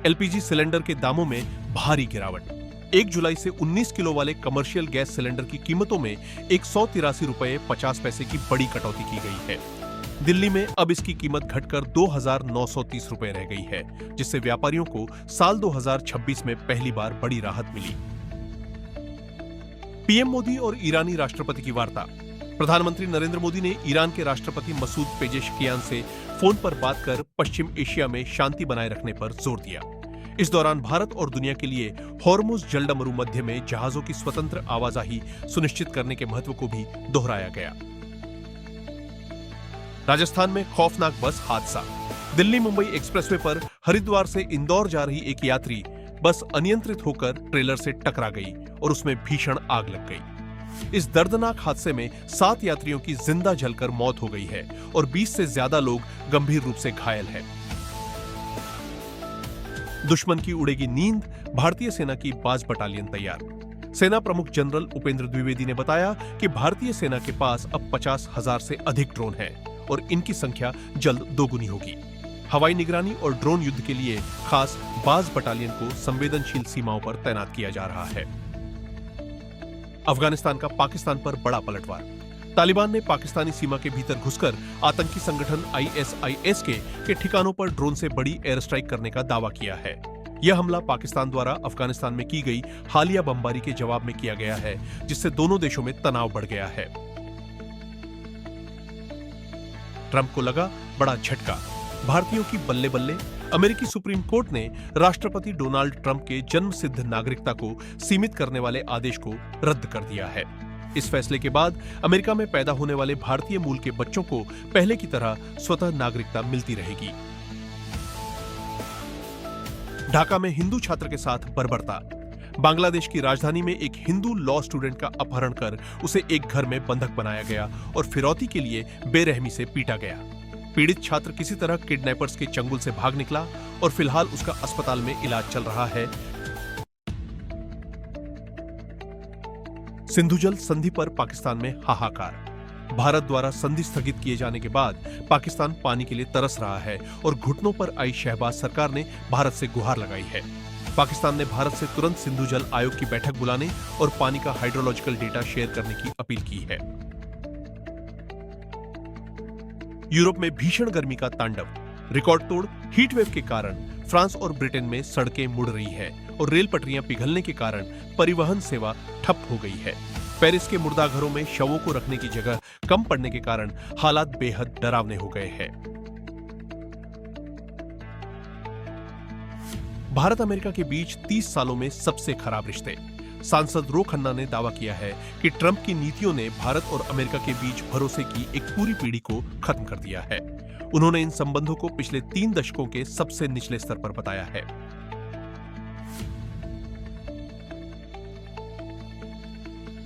LPG cylinder के दामों में भारी गिरावट। 1 जुलाई से 19 किलो वाले कमर्शियल गैस सिलेंडर की कीमतों में 183 रुपए 50 पैसे की बड़ी कटौती की गई है। दिल्ली में अब इसकी कीमत घटकर 2,930 रुपए रह गई है, जिससे व्यापारियों को साल 2026 में पहली बार बड़ी राहत मिली। पीएम मोदी और ईरानी राष्ट्रपति की वार्ता। प्रधानमंत्री नरेंद्र मोदी ने ईरान के राष्ट्रपति मसूद पेजेशकियान से फोन पर बात कर पश्चिम एशिया में शांति बनाए रखने पर जोर दिया। इस दौरान भारत और दुनिया के लिए हॉर्मुज जलडमरू मध्य में जहाजों की स्वतंत्र आवाजाही सुनिश्चित करने के महत्व को भी दोहराया गया। राजस्थान में खौफनाक बस हादसा। दिल्ली मुंबई एक्सप्रेसवे पर हरिद्वार से इंदौर जा रही एक यात्री बस अनियंत्रित होकर ट्रेलर से टकरा गई और उसमें भीषण आग लग गई। इस दर्दनाक हादसे में 7 यात्रियों की जिंदा जलकर मौत हो गई है और 20 से ज्यादा लोग गंभीर रूप से घायल हैं। दुश्मन की उड़ेगी नींद, भारतीय सेना की बाज बटालियन तैयार। सेना प्रमुख जनरल उपेंद्र द्विवेदी ने बताया कि भारतीय सेना के पास अब 50,000 से अधिक ड्रोन हैं और इनकी संख्या जल्द दोगुनी होगी। हवाई निगरानी और ड्रोन युद्ध के लिए खास बाज बटालियन को संवेदनशील सीमाओं पर तैनात किया जा रहा है। अफगानिस्तान का पाकिस्तान पर बड़ा पलटवार। तालिबान ने पाकिस्तानी सीमा के भीतर घुसकर आतंकी संगठन ISIS के ठिकानों पर ड्रोन से बड़ी एयर स्ट्राइक करने का दावा किया है। यह हमला पाकिस्तान द्वारा अफगानिस्तान में की गई हालिया बमबारी के जवाब में किया गया है, जिससे दोनों देशों में तनाव बढ़ गया है। ट्रंप को लगा बड़ा झटका, भारतीयों की बल्ले बल्ले। अमेरिकी सुप्रीम कोर्ट ने राष्ट्रपति डोनाल्ड ट्रंप के जन्मसिद्ध नागरिकता को सीमित करने वाले आदेश को रद्द कर दिया है। इस फैसले के बाद अमेरिका में पैदा होने वाले भारतीय मूल के बच्चों को पहले की तरह स्वतः नागरिकता मिलती रहेगी। ढाका में हिंदू छात्र के साथ बर्बरता। बांग्लादेश की राजधानी में एक हिंदू लॉ स्टूडेंट का अपहरण कर उसे एक घर में बंधक बनाया गया और फिरौती के लिए बेरहमी से पीटा गया। पीड़ित छात्र किसी तरह किडनैपर्स के चंगुल से भाग निकला और फिलहाल उसका अस्पताल में इलाज चल रहा है। सिंधु जल संधि पर पाकिस्तान में हाहाकार। भारत द्वारा संधि स्थगित किए जाने के बाद पाकिस्तान पानी के लिए तरस रहा है और घुटनों पर आई शहबाज सरकार ने भारत से गुहार लगाई है। पाकिस्तान ने भारत से तुरंत सिंधु जल आयोग की बैठक बुलाने और पानी का हाइड्रोलॉजिकल डेटा शेयर करने की अपील की है। यूरोप में भीषण गर्मी का तांडव। रिकॉर्ड तोड़ हीटवेव के कारण फ्रांस और ब्रिटेन में सड़कें मुड़ रही है और रेल पटरियां पिघलने के कारण परिवहन सेवा ठप हो गई है। पेरिस के मुर्दाघरों में शवों को रखने की जगह कम पड़ने के कारण हालात बेहद डरावने हो गए हैं। भारत अमेरिका के बीच 30 सालों में सबसे खराब रिश्ते। सांसद रो खन्ना ने दावा किया है कि ट्रंप की नीतियों ने भारत और अमेरिका के बीच भरोसे की एक पूरी पीढ़ी को खत्म कर दिया है। उन्होंने इन संबंधों को पिछले 3 दशकों के सबसे निचले स्तर पर बताया है।